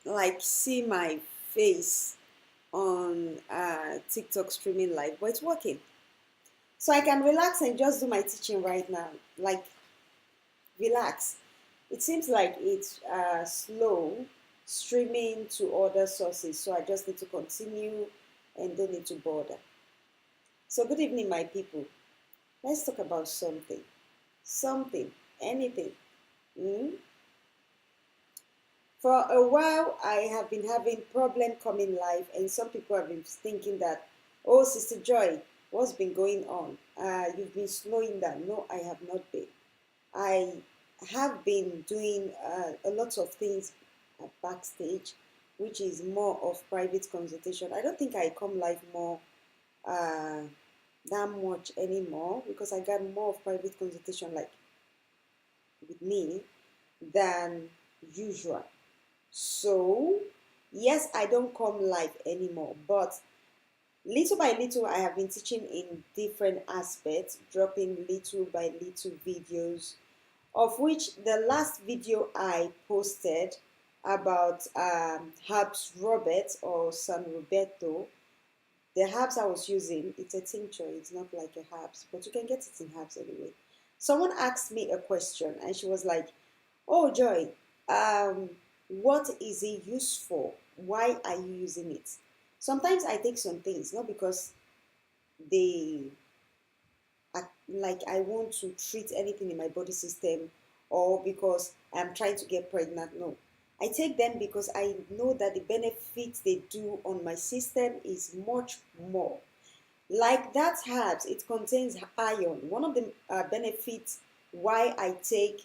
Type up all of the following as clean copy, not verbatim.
like see my face on TikTok streaming live, but it's working. So I can relax and just do my teaching right now. Like relax. It seems like it's slow streaming to other sources, so I just need to continue and don't need to bother. So good evening, my people. Let's talk about something, anything. Mm? For a while, I have been having problem coming live, and some people have been thinking that, oh, Sister Joy, what's been going on? You've been slowing down. No, I have not been. I have been doing a lot of things backstage, which is more of private consultation. I don't think I come live more uh, that much anymore because I got more of private consultation like with me than usual. So, yes, I don't come live anymore, but little by little, I have been teaching in different aspects, dropping little by little videos, of which the last video I posted about herbs Robert or San Roberto, the herbs I was using, it's a tincture, it's not like a herbs, but you can get it in herbs anyway. Someone asked me a question and she was like, oh, Joy, um, what is it used for? Why are you using it? Sometimes I take some things, not because they like I want to treat anything in my body system or because I'm trying to get pregnant. No. I take them because I know that the benefits they do on my system is much more. Like that herbs, it contains iron. One of the benefits why I take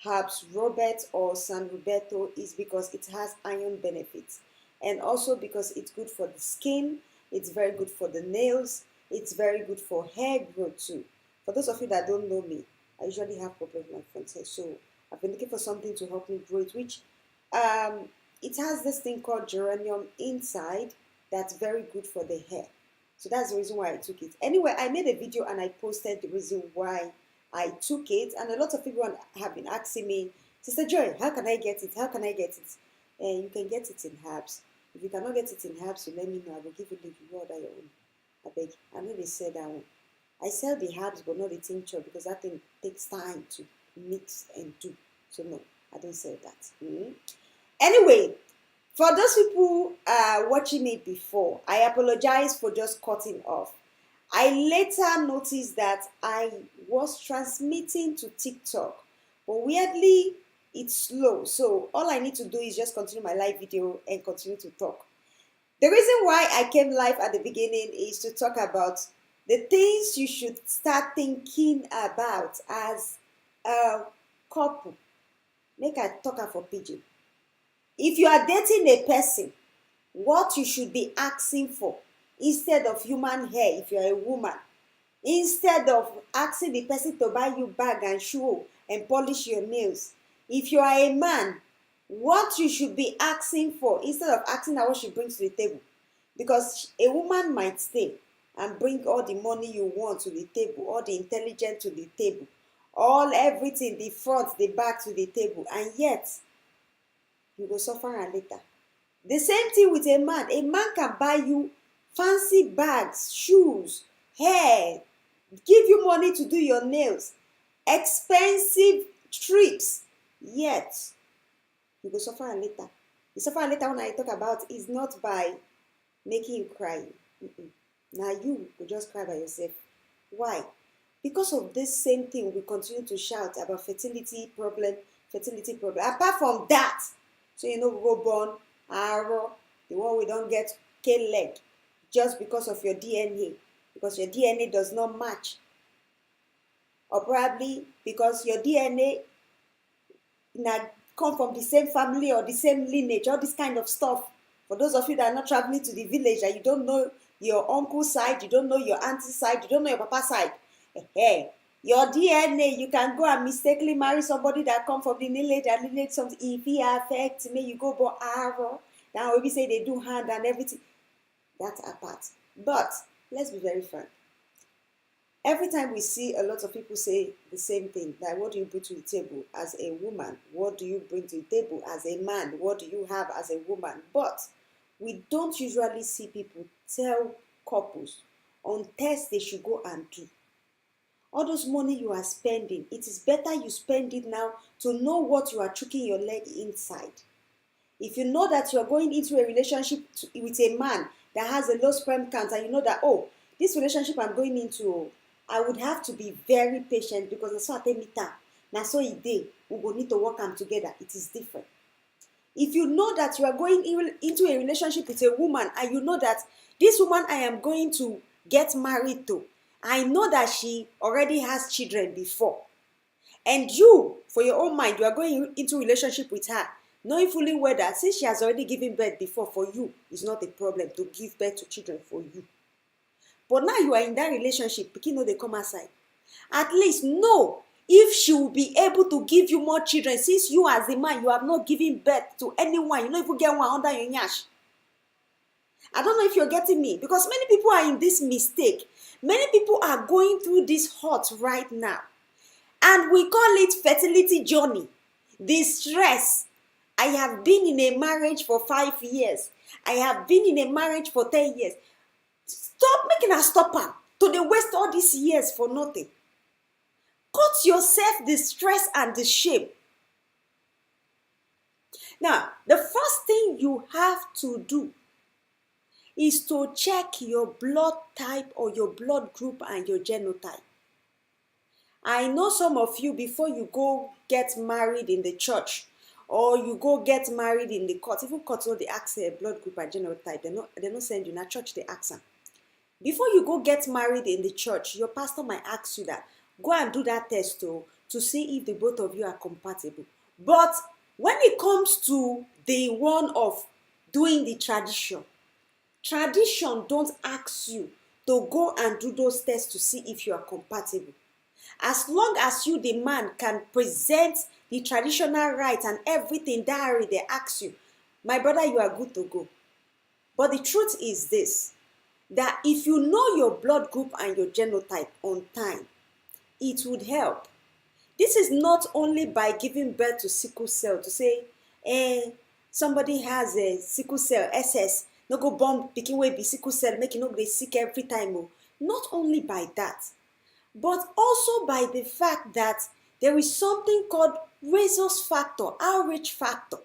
herbs Robert or San Roberto is because it has iron benefits. And also because it's good for the skin, it's very good for the nails, it's very good for hair growth too. For those of you that don't know me, I usually have problems with my front hair. So I've been looking for something to help me grow it, which um, it has this thing called geranium inside that's very good for the hair. So that's the reason why I took it. Anyway, I made a video and I posted the reason why I took it. And a lot of people have been asking me, Sister Joy, how can I get it? How can I get it? And you can get it in herbs. If you cannot get it in herbs, you let me know. I will give you the reward that your own. I beg. I know they said that one. I sell the herbs, but not the tincture because that thing takes time to mix and do. So no, I don't sell that. Anyway, for those people watching me before, I apologize for just cutting off. I later noticed that I was transmitting to TikTok, but weirdly, it's slow. So all I need to do is just continue my live video and continue to talk. The reason why I came live at the beginning is to talk about the things you should start thinking about as a couple. Make I talk for PG. If you are dating a person, what you should be asking for instead of human hair if you're a woman, instead of asking the person to buy you bag and shoe and polish your nails, if you are a man, what you should be asking for instead of asking her what she brings to the table, because a woman might stay and bring all the money you want to the table, all the intelligence to the table, all everything, the front the back to the table, and yet you go suffer am later. The same thing with a man. A man can buy you fancy bags, shoes, hair, give you money to do your nails, expensive trips, yet you go suffer am later. The suffer am later when I talk about is not by making you cry. Now you go just cry by yourself. Why? Because of this same thing we continue to shout about fertility problem. Apart from that, so you know we go born arrow, the one we don't get k-leg just because of your DNA, because your DNA does not match, or probably because your DNA na come from the same family or the same lineage, all this kind of stuff. For those of you that are not traveling to the village and you don't know your uncle's side, you don't know your auntie's side, you don't know your papa's side, hey, your DNA, you can go and mistakenly marry somebody that come from the lineage and lineage something. If he affect me, you go born arrow. Now we say they do hand and everything. That's apart. But let's be very frank. Every time we see a lot of people say the same thing, like, what do you bring to the table as a woman? What do you bring to the table as a man? What do you have as a woman? But we don't usually see people tell couples on tests they should go and do. All those money you are spending, it is better you spend it now to know what you are choking your leg inside. If you know that you are going into a relationship with a man that has a low sperm count, and you know that, oh, this relationship I'm going into, I would have to be very patient because that's what I meet. Now, so it day we will need to work on together. It is different. If you know that you are going into a relationship with a woman and you know that this woman I am going to get married to, I know that she already has children before. And you, for your own mind, you are going into a relationship with her, knowing fully well that since she has already given birth before, for you, it's not a problem to give birth to children for you. But now you are in that relationship, pikin no dey come outside. At least know if she will be able to give you more children, since you as a man, you have not given birth to anyone. You don't even get one under your nyash. I don't know if you're getting me, because many people are in this mistake. Many people are going through this hurt right now. And we call it fertility journey. The stress. I have been in a marriage for 5 years. I have been in a marriage for 10 years. Stop making a stopper to the waste all these years for nothing. Cut yourself the stress and the shame. Now, the first thing you have to do is to check your blood type or your blood group and your genotype. I know some of you, before you go get married in the church or you go get married in the court, even court, no, they ask a blood group and genotype. They don't send you. Na church they ask them. Before you go get married in the church, your pastor might ask you that. Go and do that test to see if the both of you are compatible. But when it comes to the one of doing the tradition don't ask you to go and do those tests to see if you are compatible. As long as you, the man, can present the traditional rites and everything diary they ask you, my brother, you are good to go. But the truth is this, that if you know your blood group and your genotype on time, it would help. This is not only by giving birth to sickle cell to say, somebody has a sickle cell, SS, no go born pikin wey be sickle cell, make no dey sick every time. Not only by that, but also by the fact that there is something called rhesus factor, Rh factor,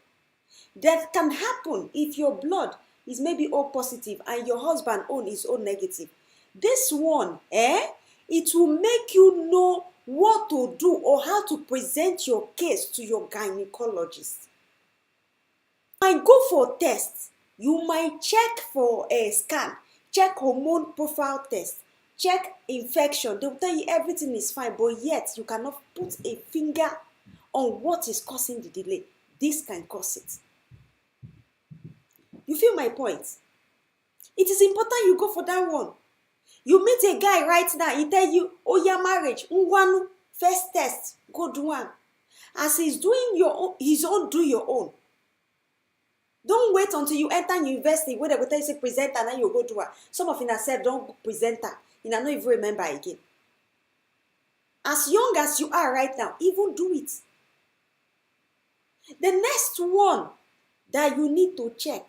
that can happen if your blood is maybe O positive and your husband own is O negative. This one, it will make you know what to do or how to present your case to your gynecologist. You might go for tests. You might check for a scan, check hormone profile test, check infection. They'll tell you everything is fine, but yet you cannot put a finger on what is causing the delay. This can cause it. You feel my point? It is important you go for that one. You meet a guy right now, he tell you, oh yeah, marriage, ngwanu, first test, go do one. As he's doing his own, do your own. Don't wait until you enter university where they will tell you say presenter and then you go do it. Some of you have said don't presenter. You don't even remember again. As young as you are right now, even do it. The next one that you need to check,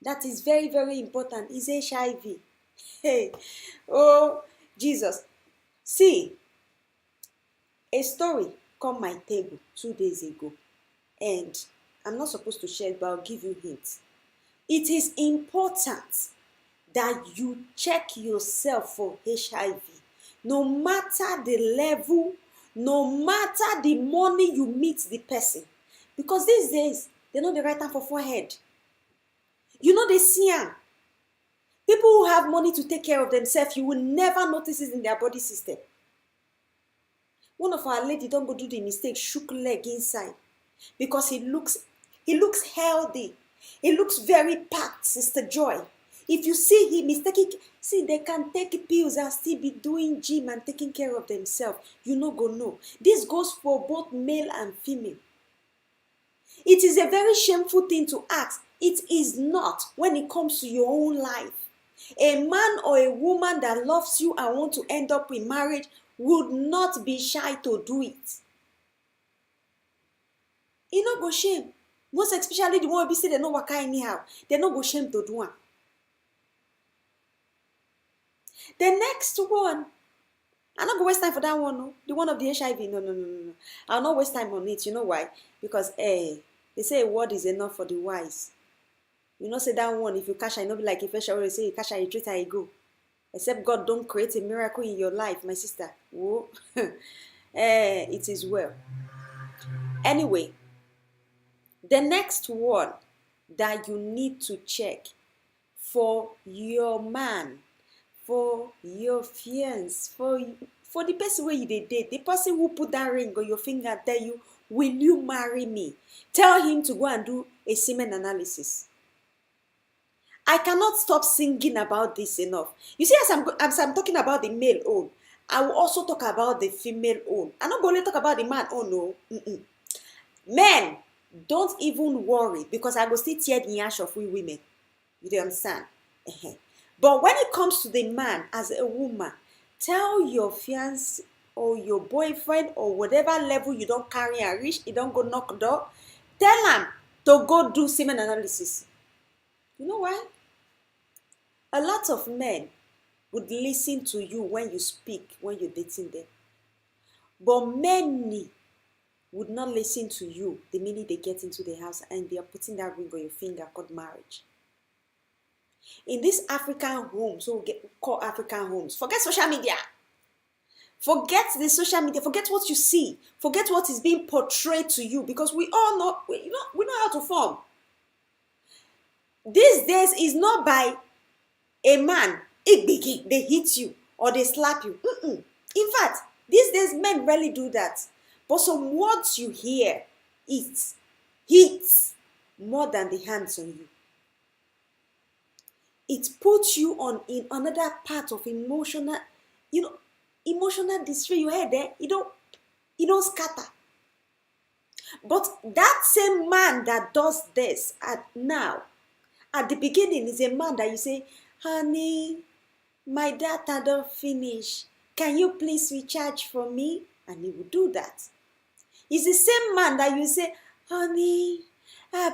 that is very, very important, is HIV. Hey, oh, Jesus. See, a story come my table 2 days ago, and I'm not supposed to share it, but I'll give you hints. It is important that you check yourself for HIV. No matter the level, no matter the money you meet the person. Because these days, they know the right time for forehead. You know they see them. People who have money to take care of themselves, you will never notice it in their body system. One of our lady don't go do the mistake, shook leg inside. Because he looks healthy. He looks very packed, Sister Joy. If you see him, he's taking, see, they can take pills and still be doing gym and taking care of themselves. You no go know. This goes for both male and female. It is a very shameful thing to ask. It is not when it comes to your own life. A man or a woman that loves you and want to end up in marriage would not be shy to do it. E no go shame. Most especially the one wey be say they no waka anyhow. They no go shame to do am. The next one, I no go waste time for that one. No, the one of the HIV. No. I'll not waste time on it. You know why? Because they say a word is enough for the wise. You know, say that one, if you cash, I know be like if I already say you cash, you treat her, you go. Except God don't create a miracle in your life, my sister. Whoa. It is well. Anyway, the next one that you need to check for your man, for your fiance, for the person where you date, the person who put that ring on your finger tell you, will you marry me? Tell him to go and do a semen analysis. I cannot stop singing about this enough. You see, as I'm talking about the male own, I will also talk about the female own. I'm not going to talk about the man own, no. Men, don't even worry, because I will still tear the ash of we women. You do understand? But when it comes to the man, as a woman, tell your fiance or your boyfriend or whatever level you don't carry and reach, you don't go knock door, tell him to go do semen analysis. You know why? A lot of men would listen to you when you speak, when you're dating them. But many would not listen to you the minute they get into the house and they are putting that ring on your finger called marriage. In these African homes, so we call African homes, forget social media. Forget the social media. Forget what you see. Forget what is being portrayed to you, because we all know, we know how to form. These days is not by a man, they hit you or they slap you. In fact, these days men rarely do that. But some words you hear, it hits more than the hands on you. It puts you on in another part of emotional distress. You hear there, you don't scatter. But that same man that does this at the beginning is a man that you say, honey, my data don't finish. Can you please recharge for me? And he will do that. It's the same man that you say, honey,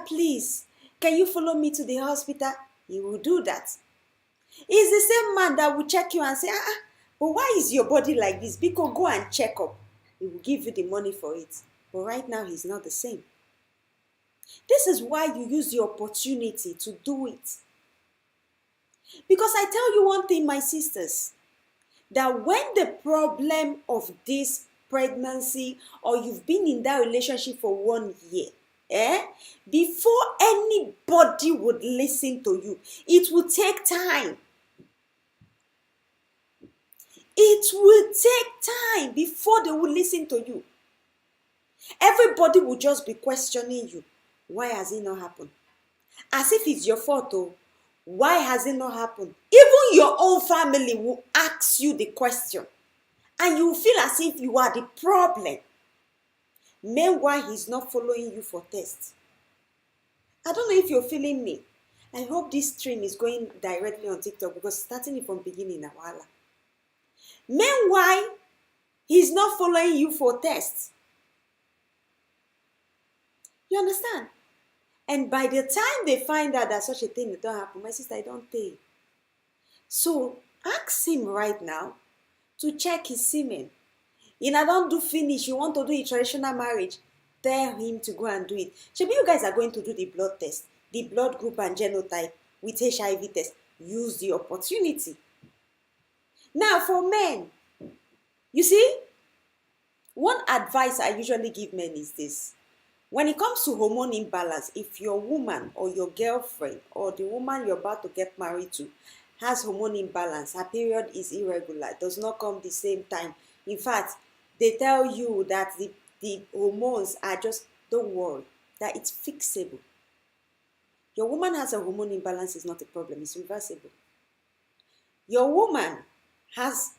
please, can you follow me to the hospital? He will do that. It's the same man that will check you and say, but why is your body like this? Because go and check up. He will give you the money for it. But right now, he's not the same. This is why you use the opportunity to do it. Because I tell you one thing, my sisters, that when the problem of this pregnancy, or you've been in that relationship for 1 year, before anybody would listen to you, it will take time. It will take time before they will listen to you. Everybody will just be questioning you. Why has it not happened? As if it's your fault. Why has it not happened? Even your own family will ask you the question. And you feel as if you are the problem. Meanwhile, he's not following you for tests. I don't know if you're feeling me. I hope this stream is going directly on TikTok, because starting it from beginning, Nawala. Meanwhile, he's not following you for tests. You understand? And by the time they find out that such a thing don't happen, my sister, I don't think. So ask him right now to check his semen. If I don't do finish, you want to do a traditional marriage, tell him to go and do it. Maybe you guys are going to do the blood test, the blood group and genotype with HIV test. Use the opportunity. Now for men, you see, one advice I usually give men is this. When it comes to hormone imbalance, if your woman or your girlfriend or the woman you're about to get married to has hormone imbalance, her period is irregular, does not come the same time. In fact, they tell you that the hormones are just, don't worry, that it's fixable. Your woman has a hormone imbalance is not a problem, it's reversible. Your woman has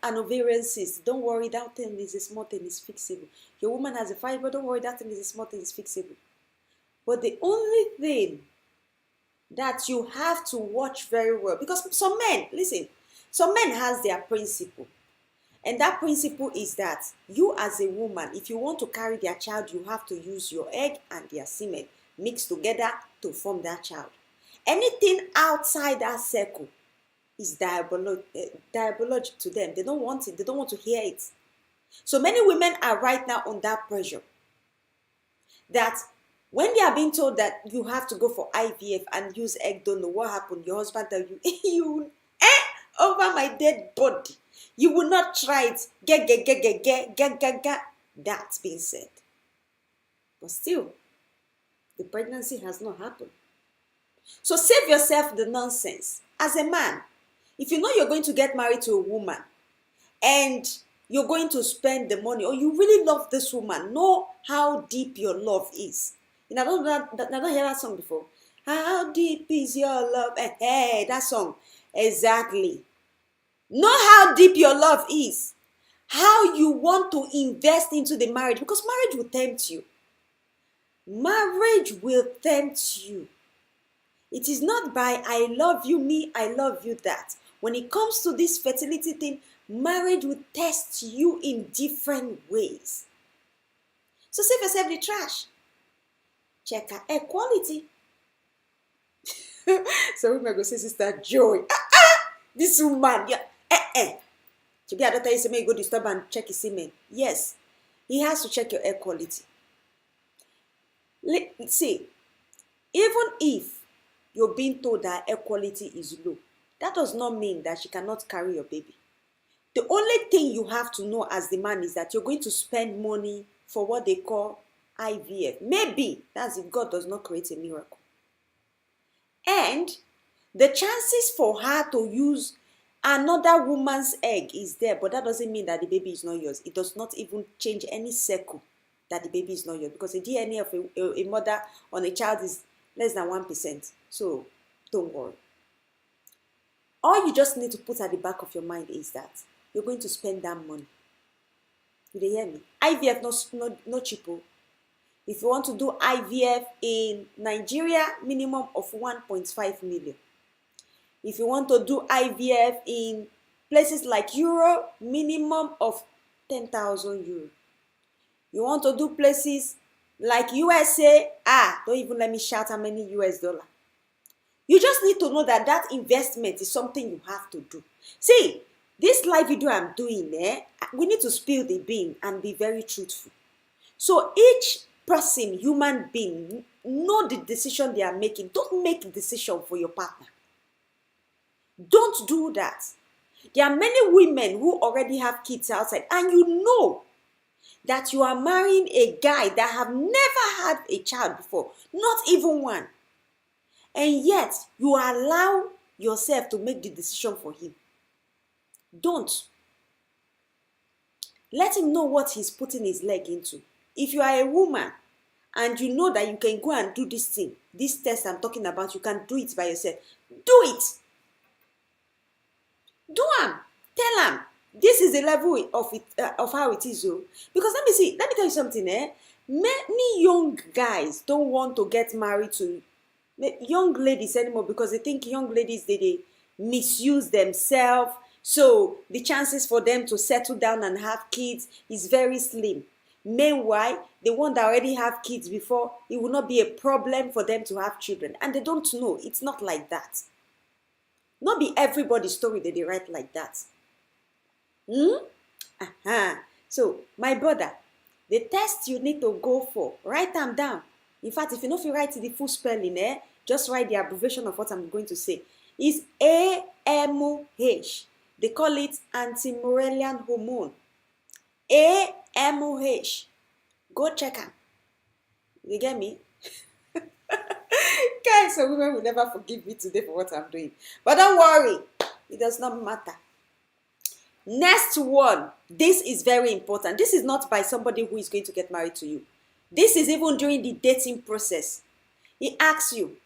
an ovarian cyst. Don't worry, that thing is a small thing, it's fixable. Your woman has a fibroid. Don't worry, that thing is a small thing, it's fixable. But the only thing that you have to watch very well. Because some men, listen, some men has their principle. And that principle is that you as a woman, if you want to carry their child, you have to use your egg and their semen mixed together to form that child. Anything outside that circle is diabolic to them. They don't want it. They don't want to hear it. So many women are right now under pressure that when they are being told that you have to go for IVF and use egg donor, what happened? Your husband tell you, you over my dead body. You will not try it. Get. That's being said. But still, the pregnancy has not happened. So save yourself the nonsense. As a man, if you know you're going to get married to a woman and you're going to spend the money, or you really love this woman, know how deep your love is. I don't hear that song before. How deep is your love? Hey, that song. Exactly. Know how deep your love is. How you want to invest into the marriage. Because marriage will tempt you. Marriage will tempt you. It is not by I love you, me, I love you, that. When it comes to this fertility thing, marriage will test you in different ways. So save yourself the trash. Check her equality. So women go say, Sister Joy, this woman, yeah, to be a doctor, you say, may you go disturb and check his semen. Yes, he has to check your air quality. See, even if you're being told that air quality is low, that does not mean that she cannot carry your baby. The only thing you have to know as the man is that you're going to spend money for what they call IVF. Maybe that's if God does not create a miracle. And the chances for her to use another woman's egg is there, but that doesn't mean that the baby is not yours. It does not even change any circle that the baby is not yours, because the DNA of a mother on a child is less than 1%. So don't worry. All you just need to put at the back of your mind is that you're going to spend that money. You hear me? IVF no cheapo. If you want to do IVF in Nigeria, minimum of 1.5 million. If you want to do IVF in places like Europe, minimum of 10,000 euro. You want to do places like USA, don't even let me shout how many US dollar. You just need to know that that investment is something you have to do. See, this live video I'm doing, we need to spill the bean and be very truthful. So each person, human being, know the decision they are making. Don't make a decision for your partner. Don't do that. There are many women who already have kids outside, and you know that you are marrying a guy that have never had a child before, not even one. And yet, you allow yourself to make the decision for him. Don't. Let him know what he's putting his leg into. If you are a woman and you know that you can go and do this thing, this test I'm talking about, you can do it by yourself. Do it. Do am. Tell am. This is the level of it, of how it is. Because let me tell you something. Many young guys don't want to get married to young ladies anymore, because they think young ladies, they misuse themselves. So the chances for them to settle down and have kids is very slim. Meanwhile, the one that already have kids before, it will not be a problem for them to have children. And they don't know. It's not like that. Not be everybody's story that they write like that. So, my brother, the test you need to go for, write them down. In fact, if you know if you write the full spelling, just write the abbreviation of what I'm going to say. Is AMOH. They call it anti-Morellian hormone. AMOH. Go check them. You get me? Guys, so women will never forgive me today for what I'm doing. But don't worry. It does not matter. Next one. This is very important. This is not by somebody who is going to get married to you. This is even during the dating process. He asks you,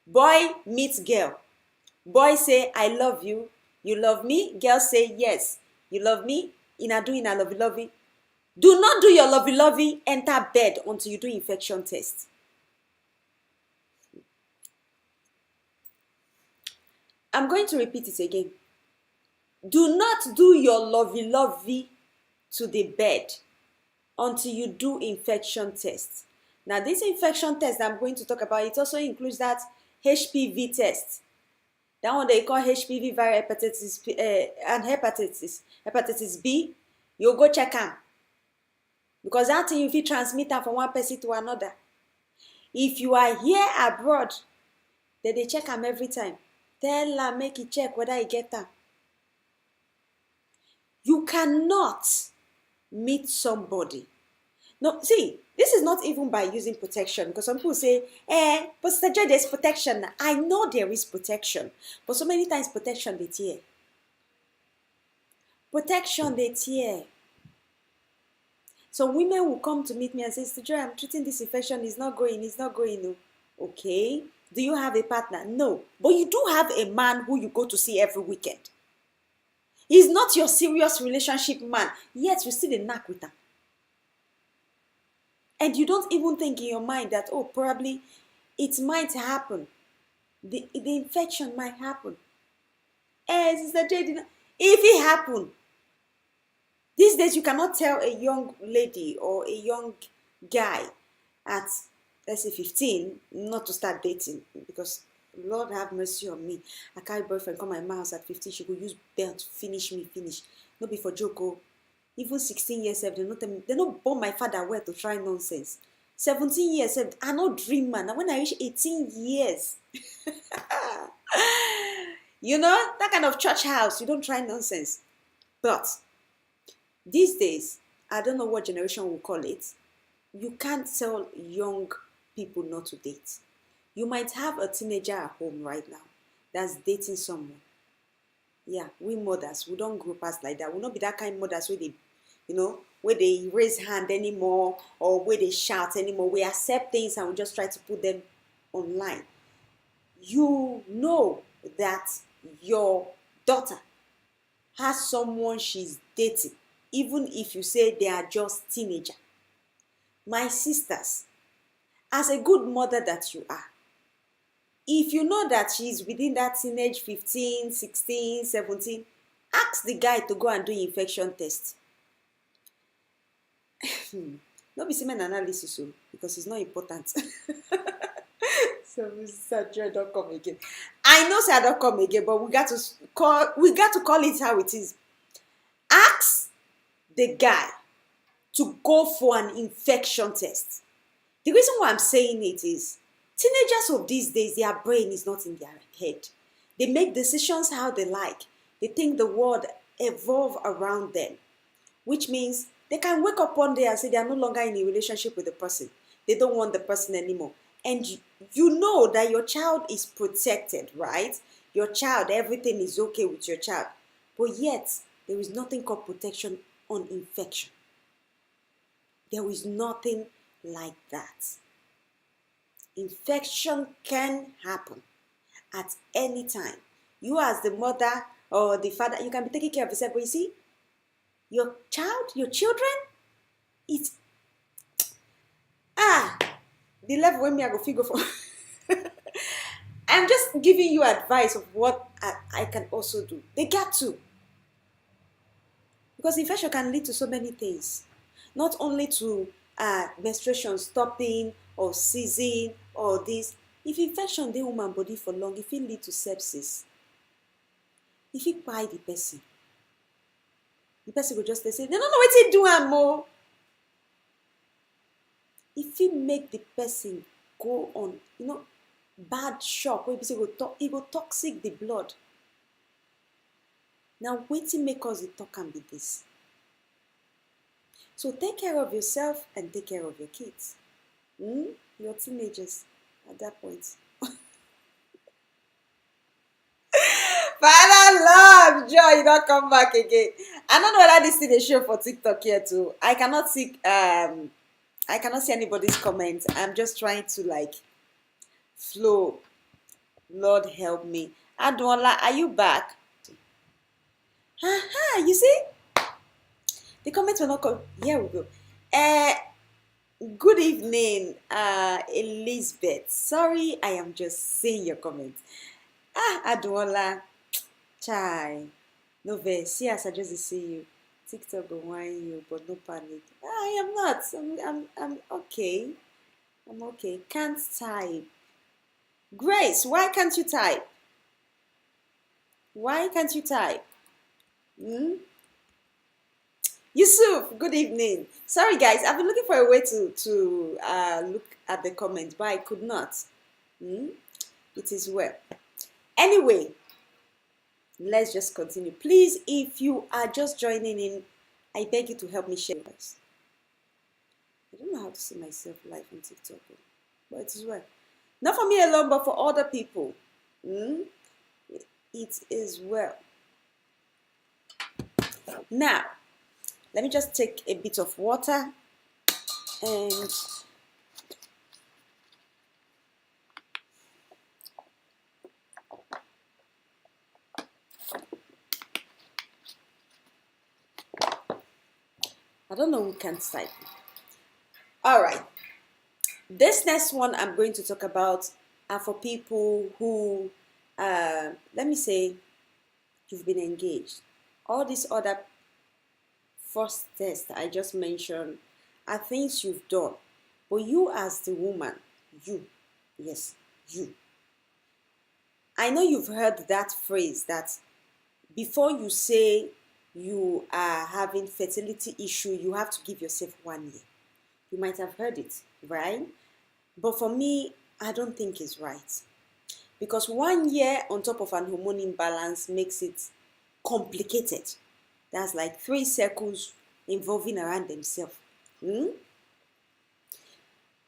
boy meets girl. Boy say, I love you. You love me? Girl say, yes. You love me? Ina do ina lovey. Do not do your lovey, enter bed until you do infection test. I'm going to repeat it again. Do not do your lovey-lovey to the bed until you do infection test. Now, this infection test I'm going to talk about, it also includes that HPV test. That one they call HPV viral hepatitis and hepatitis B. You go check am, because that thing you fit transmit am from one person to another. If you are here abroad, they check am every time. Tell am make e check whether e get am. You cannot meet somebody. No, see, this is not even by using protection, because some people say, but Sister Joy, there's protection. I know there is protection, but so many times protection they tear. Protection they tear. So women will come to meet me and say, Sister Joy, I'm treating this infection, it's not going. No. Okay. Do you have a partner? No. But you do have a man who you go to see every weekend. He's not your serious relationship man, yet you still a knack with him. And you don't even think in your mind that, oh, probably it might happen. The infection might happen. Sister J, if it happen, these days you cannot tell a young lady or a young guy at, let's say, 15 not to start dating, because Lord have mercy on me. I carry boyfriend come my house at 15, she go use belt finish me. No be for joke. Even 16 years old, they not born my father well to try nonsense. 17 years old, I no dream man. And when I reach 18 years, you know, that kind of church house, you don't try nonsense. But these days, I don't know what generation will call it. You can't tell young people not to date. You might have a teenager at home right now that's dating someone. Yeah, we mothers, we don't grow past like that. We'll not be that kind of mothers where they, where they raise hand anymore or where they shout anymore. We accept things and we just try to put them online. You know that your daughter has someone she's dating, even if you say they are just teenager. My sisters, as a good mother that you are, if you know that she's within that teenage 15, 16, 17, ask the guy to go and do infection test. Not be semen analysis, because it's not important. So Mr. Joy don't come again. I know say I don't come again, but we got to call it how it is. Ask the guy to go for an infection test. The reason why I'm saying it is, teenagers of these days, their brain is not in their head. They make decisions how they like. They think the world evolve around them, which means they can wake up one day and say they are no longer in a relationship with the person. They don't want the person anymore. And you know that your child is protected, right? Your child, everything is okay with your child. But yet, there is nothing called protection on infection. There is nothing like that. Infection can happen at any time. You as the mother or the father, you can be taking care of yourself, but you see, your child, your children, it's the level when me I go figure for. I'm just giving you advice of what I can also do. They got to. Because infection can lead to so many things. Not only to menstruation stopping or ceasing or this. If infection dey woman body for long, it will lead to sepsis. If it kpai the person will just say, they don't know what to do am o. If it make the person go on, bad shock, wey be say e go toxic the blood. Now, wetin make us dey talk am be this. So take care of yourself and take care of your kids. Your teenagers at that point. Father Lord, Joy, you don't come back again. I don't know whether this thing is show for TikTok here too. I cannot see anybody's comments. I'm just trying to flow. Lord help me. Adola, are you back? You see? The comments were not come. Here we go. Good evening, Elizabeth. Sorry, I am just seeing your comments. Aduola, chai. No vex. See as I just see you. TikTok go whine you, but no panic. I am not. I'm okay. I'm okay. Can't type. Grace, why can't you type? Why can't you type? Hmm? Yusuf, good evening. Sorry guys, I've been looking for a way to look at the comments, but I could not. Hmm? It is well. Anyway, let's just continue. Please, if you are just joining in, I beg you to help me share this. I don't know how to see myself live on TikTok, but it is well. Not for me alone, but for other people. Hmm? It is well. Now, let me just take a bit of water and I don't know who can type. All right. This next one I'm going to talk about are for people who, let me say, you've been engaged. All these other first tests I just mentioned are things you've done. But you as the woman, yes, you. I know you've heard that phrase that before you say you are having fertility issue, you have to give yourself 1 year. You might have heard it, right? But for me, I don't think it's right. Because 1 year on top of an hormone imbalance makes it complicated. That's like 3 circles involving around themselves.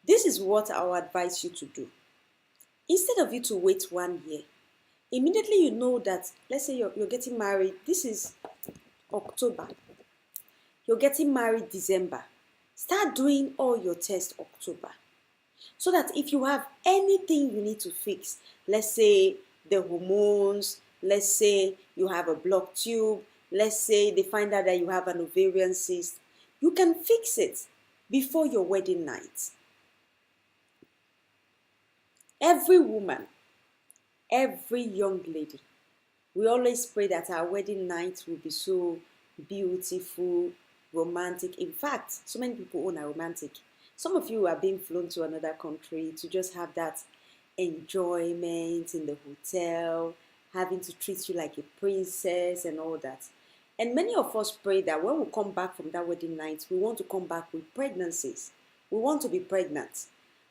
This is what I would advise you to do. Instead of you to wait 1 year, immediately you know that, let's say you're getting married, this is October. You're getting married December. Start doing all your tests October. So that if you have anything you need to fix, let's say the hormones, let's say you have a blocked tube, let's say they find out that you have an ovarian cyst, you can fix it before your wedding night. Every woman, every young lady, we always pray that our wedding night will be so beautiful, romantic. In fact, so many people are romantic. Some of you are being flown to another country to just have that enjoyment in the hotel, having to treat you like a princess and all that. And many of us pray that when we come back from that wedding night, we want to come back with pregnancies. We want to be pregnant.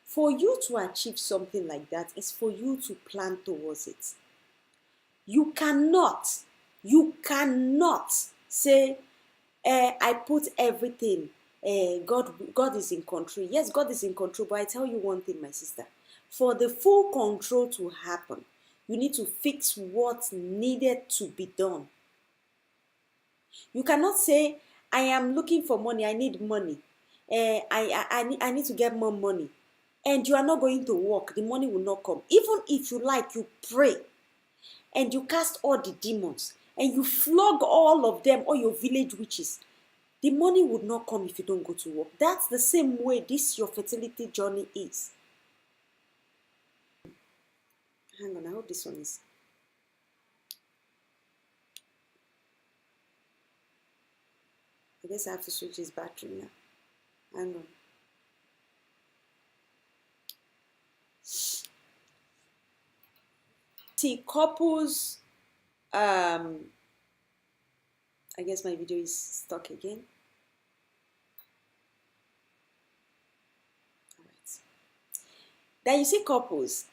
For you to achieve something like that is for you to plan towards it. You cannot say, I put everything. God is in control. Yes, God is in control, but I tell you one thing, my sister. For the full control to happen, you need to fix what needed to be done. You cannot say, I am looking for money, I need money. I need to get more money. And you are not going to work, the money will not come. Even if you like, you pray and you cast all the demons and you flog all of them, all your village witches. The money would not come if you don't go to work. That's the same way this your fertility journey is. Hang on, I hope this one is. I guess I have to switch his battery now. Hang on. See, couples, I guess my video is stuck again. All right. Then you see couples,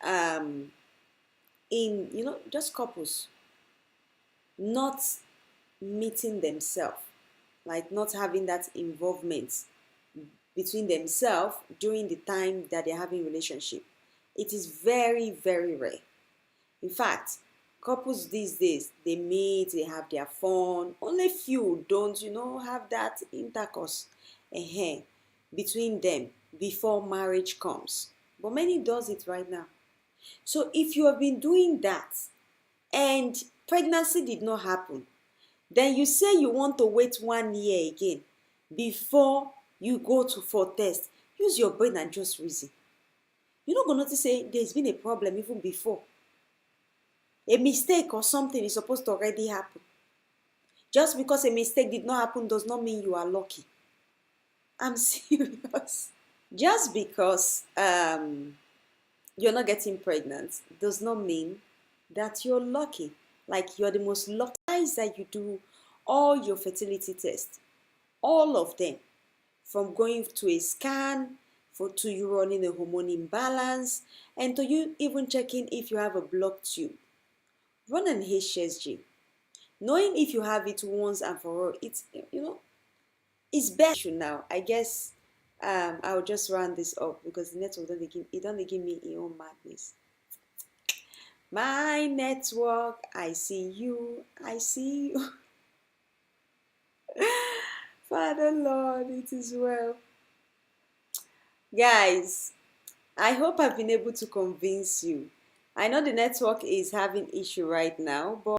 just couples not meeting themselves, like not having that involvement between themselves during the time that they're having relationship. It is very, very rare. In fact, couples these days, they meet, they have their fun. Only few don't, have that intercourse between them before marriage comes. But many does it right now. So if you have been doing that and pregnancy did not happen, then you say you want to wait 1 year again before you go for test. Use your brain and just reason. You're not going to say there's been a problem even before. A mistake or something is supposed to already happen. Just because a mistake did not happen does not mean you are lucky. I'm serious. Just because you're not getting pregnant does not mean that you're lucky. Like you're the most lucky that you do all your fertility tests, all of them, from going to a scan to you running a hormone imbalance and to you even checking if you have a blocked tube. Run an HSG. Knowing if you have it once and for all, it's better now. I guess I'll just round this up because the network don't give me a own madness. My network, I see you, I see you. Father Lord, it is well. Guys, I hope I've been able to convince you. I know the network is having issue right now, but